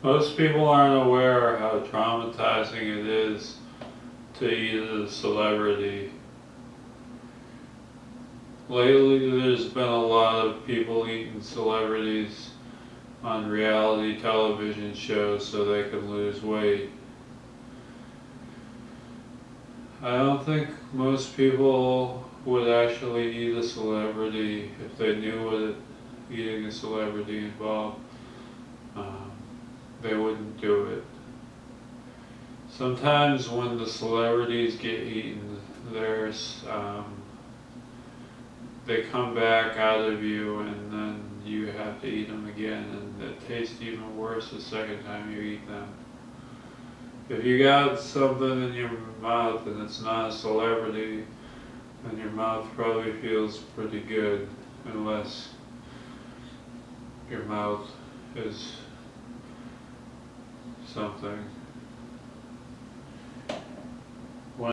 Most people aren't aware how traumatizing it is to eat a celebrity. Lately, there's been a lot of people eating celebrities on reality television shows so they can lose weight. I don't think most people would actually eat a celebrity if they knew what eating a celebrity involved. Um, they wouldn't do it. Sometimes when the celebrities get eaten, they come back out of you and then you have to eat them again, and it tastes even worse the second time you eat them. If you got something in your mouth and it's not a celebrity, then your mouth probably feels pretty good, unless your mouth is something.